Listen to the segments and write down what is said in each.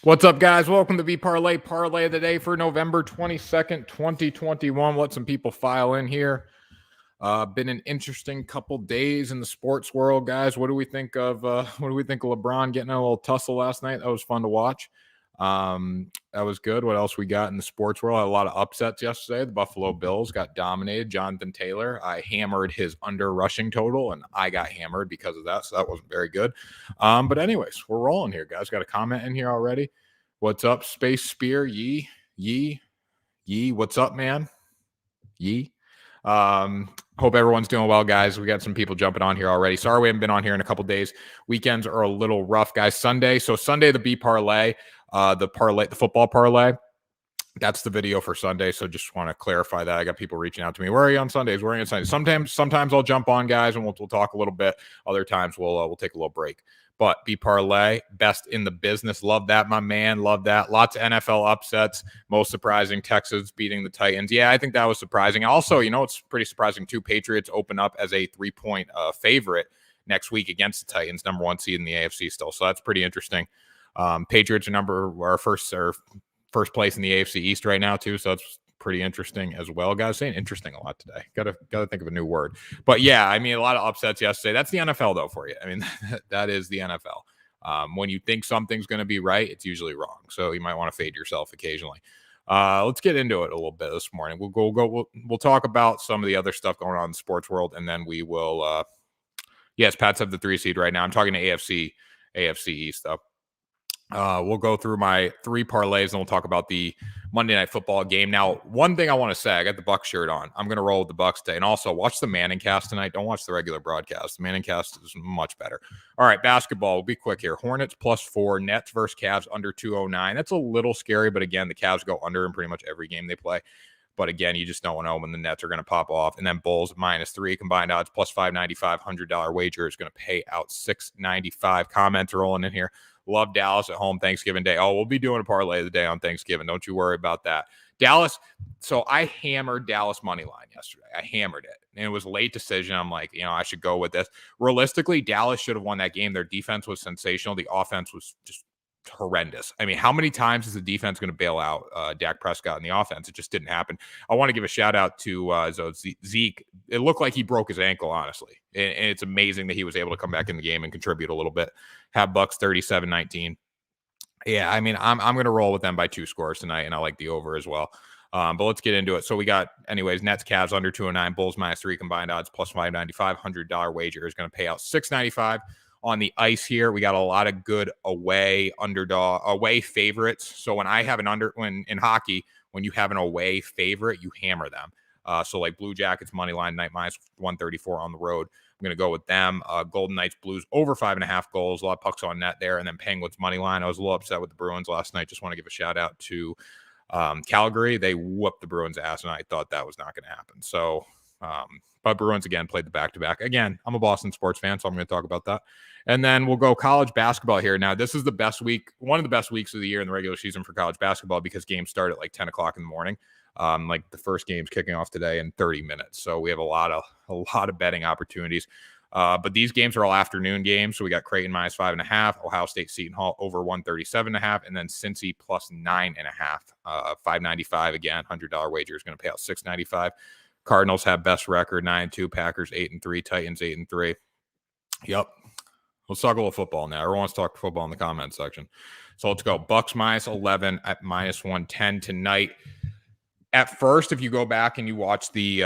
What's up, guys? Welcome to the Parlay of the day for November 22nd, 2021. Let some people file in here. Been an interesting couple days in the sports world, guys. What do we think of LeBron getting a little tussle last night? That was fun to watch. That was good. What else we got in the sports world? A lot of upsets yesterday. The Buffalo Bills got dominated. Jonathan Taylor, I hammered his under rushing total, and I got hammered because of that. So that wasn't very good. But anyways, we're rolling here, guys. Got a comment in here already. What's up, Space Spear? Yee. What's up, man? Yee. Hope everyone's doing well, guys. We got some people jumping on here already. Sorry we haven't been on here in a couple days. Weekends are a little rough, guys. Sunday, the B parlay, the football parlay. That's the video for Sunday. So just want to clarify that. I got people reaching out to me. Where are you on Sundays? Where are you on Sundays? Sometimes I'll jump on, guys, and we'll talk a little bit. Other times we'll take a little break. But B parlay, best in the business. Love that, my man. Love that. Lots of NFL upsets. Most surprising, Texas beating the Titans. Yeah, I think that was surprising. Also, it's pretty surprising too. Patriots open up as a 3-point favorite next week against the Titans, number 1 seed in the AFC still. So that's pretty interesting. Patriots are first place in the AFC East right now too. So that's pretty interesting as well, guys. Saying interesting a lot today. Gotta think of a new word. But yeah, I mean, a lot of upsets yesterday. That's the NFL though for you. I mean, that is the NFL. When you think something's going to be right, it's usually wrong. So you might want to fade yourself occasionally. Let's get into it a little bit this morning. We'll talk about some of the other stuff going on in the sports world, and then we will. Yes, Pats have the 3 seed right now. I'm talking to AFC East though. We'll go through my 3 parlays, and we'll talk about the Monday Night Football game. Now, one thing I want to say, I got the Bucs shirt on. I'm going to roll with the Bucs today. And also, watch the Manning cast tonight. Don't watch the regular broadcast. The Manning cast is much better. All right, basketball. We'll be quick here. Hornets +4. Nets versus Cavs under 209. That's a little scary, but again, the Cavs go under in pretty much every game they play. But again, you just don't know when the Nets are going to pop off. And then Bulls -3 combined odds +595. $100 wager is going to pay out $695. Comments rolling in here. Love Dallas at home Thanksgiving Day. Oh, we'll be doing a parlay of the day on Thanksgiving. Don't you worry about that. Dallas. So I hammered Dallas money line yesterday. I hammered it. And it was a late decision. I'm like, I should go with this. Realistically, Dallas should have won that game. Their defense was sensational. The offense was just horrendous. I mean, how many times is the defense going to bail out Dak Prescott in the offense? It just didn't happen. I want to give a shout out to Zeke. It looked like he broke his ankle, honestly. And it's amazing that he was able to come back in the game and contribute a little bit. Have Bucks 37-19. Yeah, I mean, I'm going to roll with them by 2 scores tonight, and I like the over as well. But let's get into it. So we got, anyways, Nets, Cavs under 209, Bulls -3 combined odds +595. $100 wager is going to pay out $695. On the ice here, we got a lot of good away favorites. So when I have in hockey, when you have an away favorite, you hammer them. So like Blue Jackets money line night -134 on the road. I'm going to go with them. Golden Knights Blues over 5.5 goals. A lot of pucks on net there. And then Penguins money line. I was a little upset with the Bruins last night. Just want to give a shout out to Calgary. They whooped the Bruins ass, and I thought that was not going to happen. So, but Bruins again played the back-to-back. Again, I'm a Boston sports fan, so I'm going to talk about that. And then we'll go college basketball here. Now, this is the best week, one of the best weeks of the year in the regular season for college basketball because games start at like 10 o'clock in the morning. Like the first game's kicking off today in 30 minutes. So we have a lot of betting opportunities. But these games are all afternoon games. So we got Creighton -5.5, Ohio State Seton Hall over 137.5, and then Cincy +9.5, 595 again. $100 wager is going to pay out $695. Cardinals have best record 9-2, Packers 8-3, Titans 8-3. Yep. Let's talk a little football now. Everyone wants to talk football in the comments section. So let's go. Bucks -11 at -110 tonight. At first, if you go back and you watch the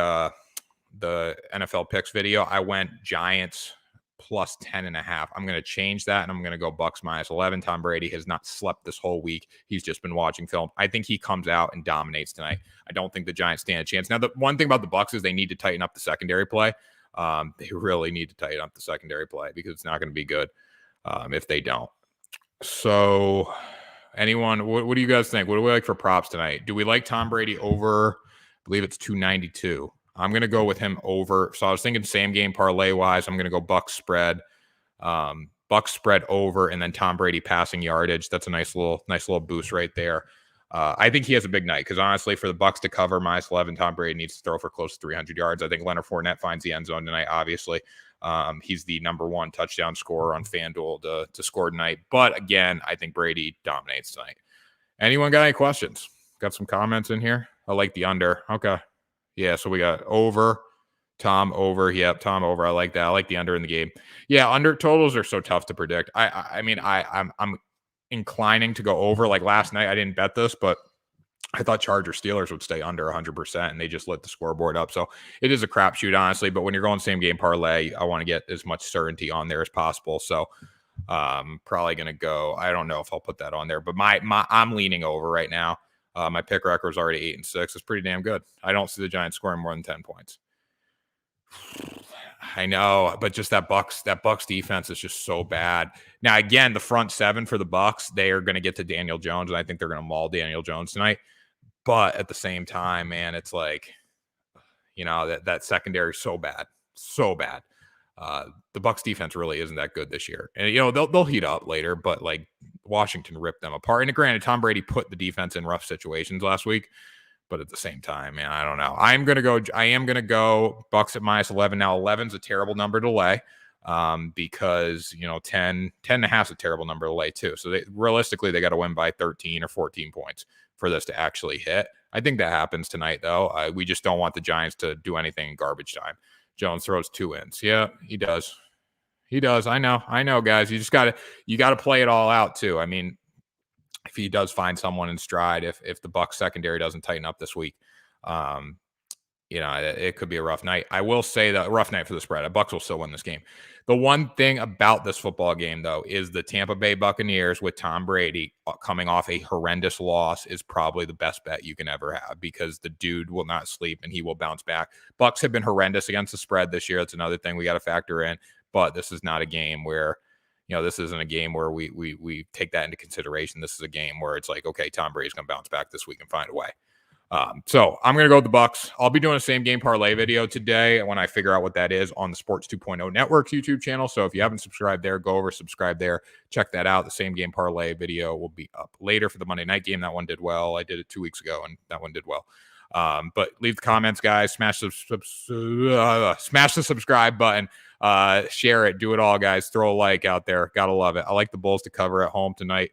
NFL picks video, I went Giants +10.5. I'm going to change that, and I'm going to go Bucks -11. Tom Brady has not slept this whole week. He's just been watching film. I think he comes out and dominates tonight. I don't think the Giants stand a chance. Now, the one thing about the Bucks is they need to tighten up the secondary play. They really need to tighten up the secondary play because it's not going to be good if they don't. So anyone, what do you guys think? What do we like for props tonight? Do we like Tom Brady over? I believe it's 292. I'm going to go with him over. So I was thinking same game parlay wise. I'm going to go Bucks spread over, and then Tom Brady passing yardage. That's a nice little boost right there. I think he has a big night because honestly, for the Bucks to cover -11, Tom Brady needs to throw for close to 300 yards. I think Leonard Fournette finds the end zone tonight, obviously. He's the #1 touchdown scorer on FanDuel to score tonight. But again, I think Brady dominates tonight. Anyone got any questions? Got some comments in here? I like the under. Okay. Yeah, so we got over. Tom over. Yep, Tom over. I like that. I like the under in the game. Yeah, under totals are so tough to predict. I mean, I'm inclining to go over. Like last night, I didn't bet this, but I thought Chargers Steelers would stay under 100%, and they just lit the scoreboard up. So it is a crapshoot, honestly. But when you're going same game parlay, I want to get as much certainty on there as possible. So probably going to go. I don't know if I'll put that on there, but I'm leaning over right now. My pick record is already 8-6. It's pretty damn good. I don't see the Giants scoring more than 10 points. I know, but just that Bucks defense is just so bad. Now, again, the front seven for the Bucks, they are going to get to Daniel Jones, and I think they're going to maul Daniel Jones tonight. But at the same time, man, it's like, that secondary is so bad. The Bucks defense really isn't that good this year. And, they'll heat up later, but like Washington ripped them apart. And granted, Tom Brady put the defense in rough situations last week. But at the same time, man, I don't know. I am going to go Bucks at -11. Now, 11's a terrible number to lay because, 10.5 is a terrible number to lay too. So realistically, they got to win by 13 or 14 points for this to actually hit. I think that happens tonight, though. We just don't want the Giants to do anything in garbage time. Jones throws 2 ins. Yeah, he does. I know, guys. You got to play it all out too. I mean, if he does find someone in stride, if the Bucs secondary doesn't tighten up this week, it could be a rough night. I will say that a rough night for the spread. The Bucs will still win this game. The one thing about this football game, though, is the Tampa Bay Buccaneers with Tom Brady coming off a horrendous loss is probably the best bet you can ever have because the dude will not sleep and he will bounce back. Bucs have been horrendous against the spread this year. That's another thing we got to factor in. But this is not a game where this isn't a game where we take that into consideration. This is a game where it's like, okay, Tom Brady's going to bounce back this week and find a way. So I'm going to go with the Bucs. I'll be doing a same game parlay video today when I figure out what that is on the Sports 2.0 Network YouTube channel. So if you haven't subscribed there, go over, subscribe there, check that out. The same game parlay video will be up later for the Monday night game. That one did well. I did it 2 weeks ago and that one did well. But leave the comments, guys. Smash the subscribe button. Share it. Do it all, guys. Throw a like out there. Gotta love it. I like the Bulls to cover at home tonight.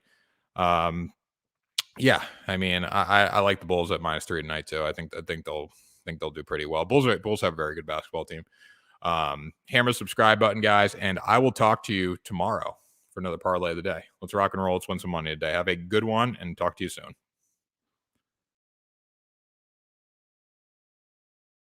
Yeah, I mean, I like the Bulls at -3 tonight too. I think they'll do pretty well. Bulls have a very good basketball team. Hammer the subscribe button, guys, and I will talk to you tomorrow for another parlay of the day. Let's rock and roll. Let's win some money today. Have a good one, and talk to you soon.